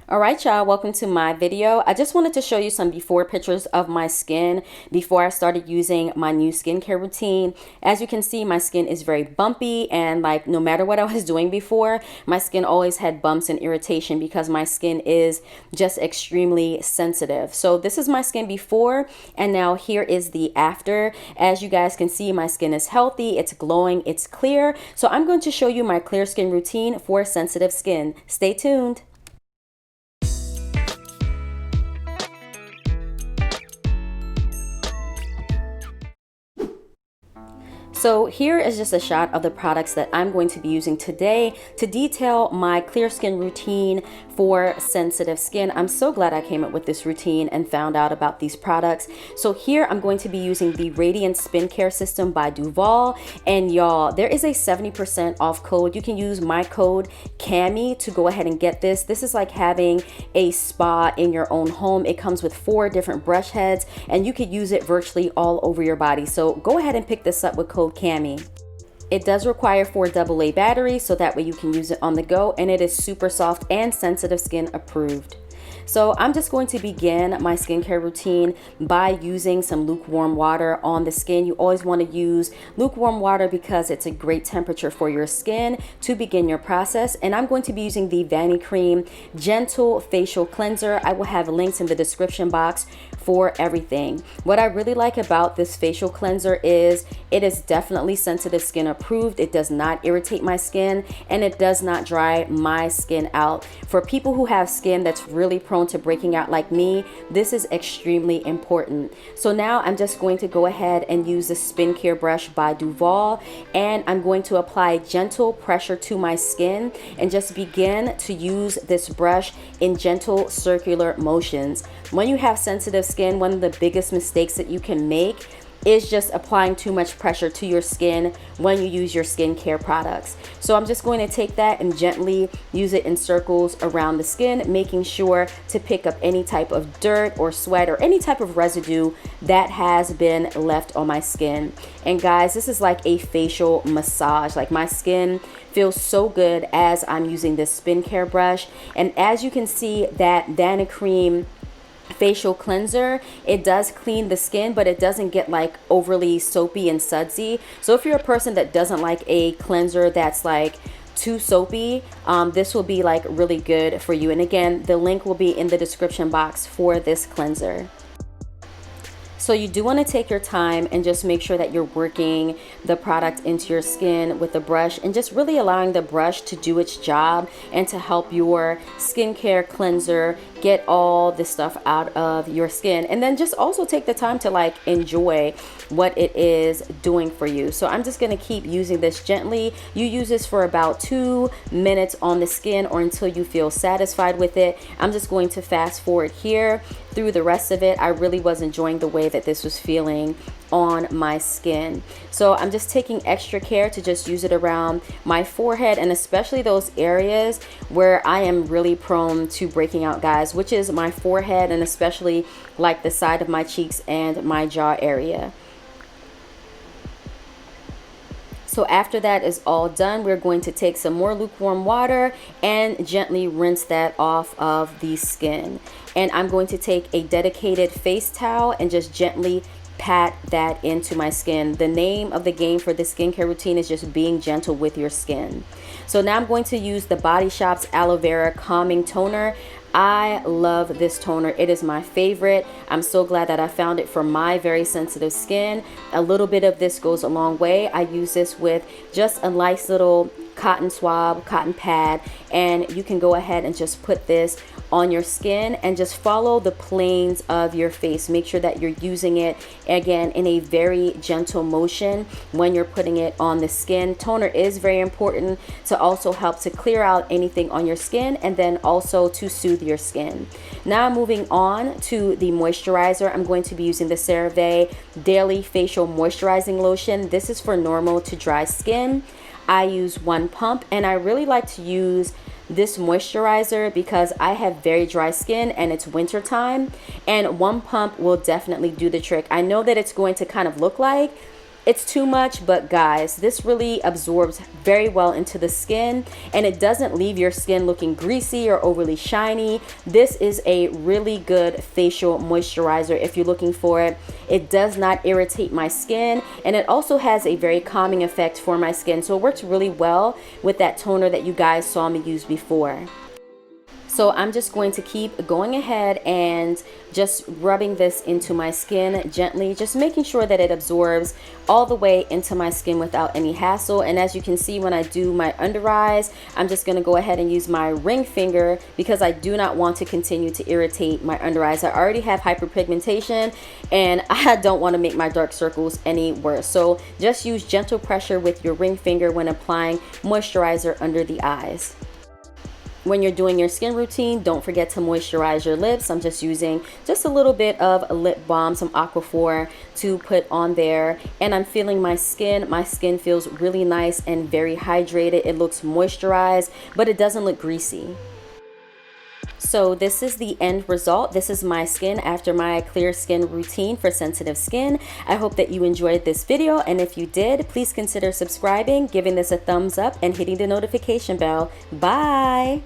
All right, y'all, welcome to my video. I just wanted to show you some before pictures of my skin before I started using my new skincare routine. As you can see, my skin is very bumpy, and like no matter what I was doing before, my skin always had bumps and irritation because my skin is just extremely sensitive. So this is my skin before, and now here is the after. As you guys can see, my skin is healthy, it's glowing, it's clear. So I'm going to show you my clear skin routine for sensitive skin. Stay tuned. So here is just a shot of the products that I'm going to be using today to detail my clear skin routine for sensitive skin. I'm so glad I came up with this routine and found out about these products. So here I'm going to be using the Radiance Spin-Care system by Duvolle. And y'all, there is a 70% off code. You can use my code CAMI to go ahead and get this. This is like having a spa in your own home. It comes with 4 different brush heads and you could use it virtually all over your body. So go ahead and pick this up with code CAMI. It does require 4 AA batteries, so that way you can use it on the go, and it is super soft and sensitive skin approved. So I'm just going to begin my skincare routine by using some lukewarm water on the skin. You always want to use lukewarm water because it's a great temperature for your skin to begin your process. And I'm going to be using the Vanicream Gentle Facial Cleanser. I will have links in the description box for everything. What I really like about this facial cleanser is it is definitely sensitive skin approved. It does not irritate my skin and it does not dry my skin out. For people who have skin that's really prone to breaking out like me, this is extremely important. So now I'm just going to go ahead and use the Spin-Care brush by Duvolle, and I'm going to apply gentle pressure to my skin and just begin to use this brush in gentle circular motions. When you have sensitive skin, one of the biggest mistakes that you can make is just applying too much pressure to your skin when you use your skincare products. So I'm just going to take that and gently use it in circles around the skin, making sure to pick up any type of dirt or sweat or any type of residue that has been left on my skin. And guys, this is like a facial massage. Like my skin feels so good as I'm using this Spin-Care brush. And as you can see, that Vanicream facial cleanser, it does clean the skin, but it doesn't get like overly soapy and sudsy. So if you're a person that doesn't like a cleanser that's like too soapy, this will be like really good for you. And again, the link will be in the description box for this cleanser. So you do want to take your time and just make sure that you're working the product into your skin with the brush and just really allowing the brush to do its job and to help your skincare cleanser get all the stuff out of your skin. And then just also take the time to like enjoy what it is doing for you. So I'm just going to keep using this gently. You use this for about 2 minutes on the skin or until you feel satisfied with it. I'm just going to fast forward here through the rest of it. I really was enjoying the way that this was feeling on my skin. So I'm just taking extra care to just use it around my forehead, and especially those areas where I am really prone to breaking out, guys, which is my forehead and especially like the side of my cheeks and my jaw area. So after that is all done, we're going to take some more lukewarm water and gently rinse that off of the skin. And I'm going to take a dedicated face towel and just gently pat that into my skin. The name of the game for this skincare routine is just being gentle with your skin. So now I'm going to use the Body Shop's Aloe Vera Calming Toner. I love this toner. It is my favorite. I'm so glad that I found it for my very sensitive skin. A little bit of this goes a long way. I use this with just a nice little cotton swab, cotton pad, and you can go ahead and just put this on your skin and just follow the planes of your face. Make sure that you're using it again in a very gentle motion when you're putting it on the skin. Toner is very important to also help to clear out anything on your skin and then also to soothe your skin. Now moving on to the moisturizer, I'm going to be using the CeraVe Daily Facial Moisturizing Lotion. This is for normal to dry skin. I use 1 pump, and I really like to use this moisturizer because I have very dry skin and it's winter time, and 1 pump will definitely do the trick. I know that it's going to kind of look like it's too much, but guys, this really absorbs very well into the skin, and it doesn't leave your skin looking greasy or overly shiny. This is a really good facial moisturizer if you're looking for it. It does not irritate my skin, and it also has a very calming effect for my skin, so it works really well with that toner that you guys saw me use before. So I'm just going to keep going ahead and just rubbing this into my skin gently, just making sure that it absorbs all the way into my skin without any hassle. And as you can see, when I do my under eyes, I'm just going to go ahead and use my ring finger because I do not want to continue to irritate my under eyes. I already have hyperpigmentation and I don't want to make my dark circles any worse. So just use gentle pressure with your ring finger when applying moisturizer under the eyes. When you're doing your skin routine, don't forget to moisturize your lips. I'm just using just a little bit of lip balm, some Aquaphor to put on there. And I'm feeling my skin. My skin feels really nice and very hydrated. It looks moisturized, but it doesn't look greasy. So this is the end result. This is my skin after my clear skin routine for sensitive skin. I hope that you enjoyed this video, and if you did, please consider subscribing, giving this a thumbs up, and hitting the notification bell. Bye!